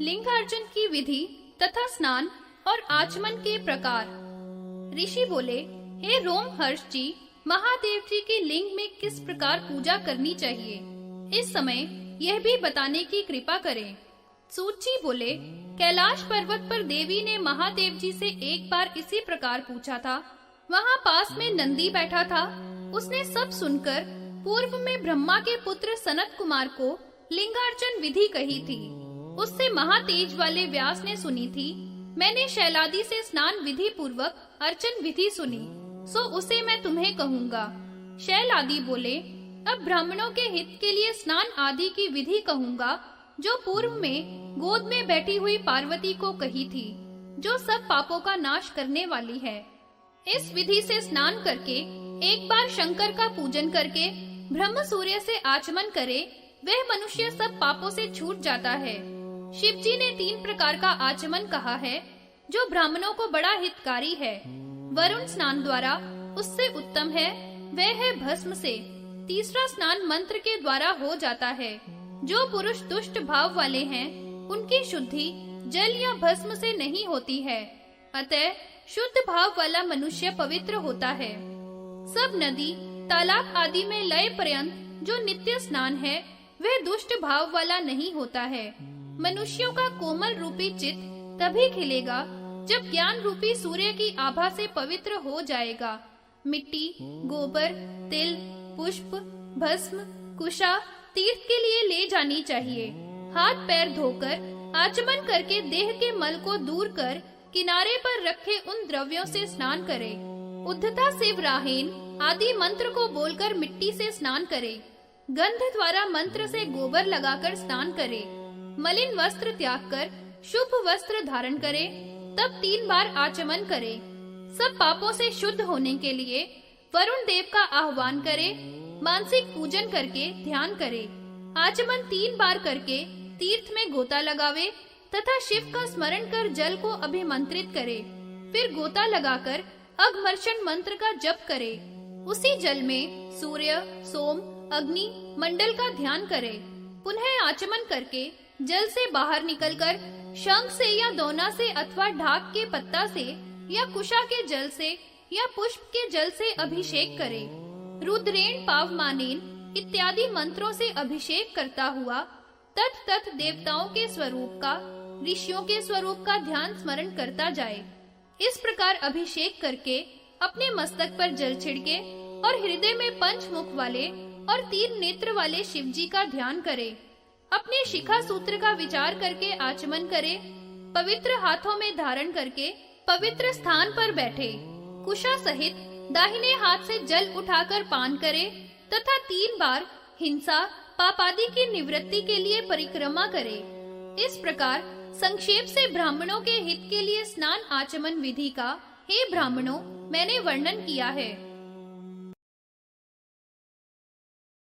लिंगार्चन की विधि तथा स्नान और आचमन के प्रकार। ऋषि बोले, हे रोमहर्ष जी, महादेव जी की लिंग में किस प्रकार पूजा करनी चाहिए, इस समय यह भी बताने की कृपा करें। सूत जी बोले, कैलाश पर्वत पर देवी ने महादेव जी से एक बार इसी प्रकार पूछा था। वहाँ पास में नंदी बैठा था। उसने सब सुनकर पूर्व में ब्रह्मा के पुत्र सनत कुमार को लिंगार्चन विधि कही थी। उससे महातेज वाले व्यास ने सुनी थी। मैंने शैलादि से स्नान विधि पूर्वक अर्चन विधि सुनी, सो उसे मैं तुम्हें कहूँगा। शैलादि बोले, अब ब्राह्मणों के हित के लिए स्नान आदि की विधि कहूँगा, जो पूर्व में गोद में बैठी हुई पार्वती को कही थी, जो सब पापों का नाश करने वाली है। इस विधि से स्नान करके एक बार शंकर का पूजन करके ब्रह्म सूर्य से आचमन करे, वह मनुष्य सब पापों से छूट जाता है। शिव जी ने 3 प्रकार का आचमन कहा है, जो ब्राह्मणों को बड़ा हितकारी है। वरुण स्नान द्वारा उससे उत्तम है, वह है भस्म से। तीसरा स्नान मंत्र के द्वारा हो जाता है। जो पुरुष दुष्ट भाव वाले हैं, उनकी शुद्धि जल या भस्म से नहीं होती है, अतः शुद्ध भाव वाला मनुष्य पवित्र होता है। सब नदी तालाब आदि में लय पर्यंत जो नित्य स्नान है, वह दुष्ट भाव वाला नहीं होता है। मनुष्यों का कोमल रूपी चित्त तभी खिलेगा जब ज्ञान रूपी सूर्य की आभा से पवित्र हो जाएगा। मिट्टी, गोबर, तिल, पुष्प, भस्म, कुशा तीर्थ के लिए ले जानी चाहिए। हाथ पैर धोकर आचमन करके देह के मल को दूर कर किनारे पर रखे उन द्रव्यों से स्नान करे। उद्धता शिव राहेन आदि मंत्र को बोलकर मिट्टी से स्नान करे। गंध द्वारा मंत्र से गोबर लगाकर स्नान करे। मलिन वस्त्र त्याग कर शुभ वस्त्र धारण करे, तब 3 बार आचमन करे। सब पापों से शुद्ध होने के लिए वरुण देव का आह्वान करे। मानसिक पूजन करके ध्यान करे। आचमन 3 बार करके तीर्थ में गोता लगावे तथा शिव का स्मरण कर जल को अभिमंत्रित करे। फिर गोता लगाकर अघमर्षण मंत्र का जप करे। उसी जल में सूर्य, सोम, अग्नि, मंडल का ध्यान करे। पुनः आचमन करके जल से बाहर निकलकर शंख से या दोना से अथवा ढाक के पत्ता से या कुशा के जल से या पुष्प के जल से अभिषेक करे। रुद्रेण पावमानेन इत्यादि मंत्रों से अभिषेक करता हुआ तत् तत् देवताओं के स्वरूप का, ऋषियों के स्वरूप का ध्यान स्मरण करता जाए। इस प्रकार अभिषेक करके अपने मस्तक पर जल छिड़के और हृदय में 5 मुख वाले और 3 नेत्र वाले शिव जी का ध्यान करे। अपने शिखा सूत्र का विचार करके आचमन करे। पवित्र हाथों में धारण करके पवित्र स्थान पर बैठे। कुशा सहित दाहिने हाथ से जल उठाकर पान करे तथा 3 बार हिंसा पापादि की निवृत्ति के लिए परिक्रमा करे। इस प्रकार संक्षेप से ब्राह्मणों के हित के लिए स्नान आचमन विधि का, हे ब्राह्मणों, मैंने वर्णन किया है।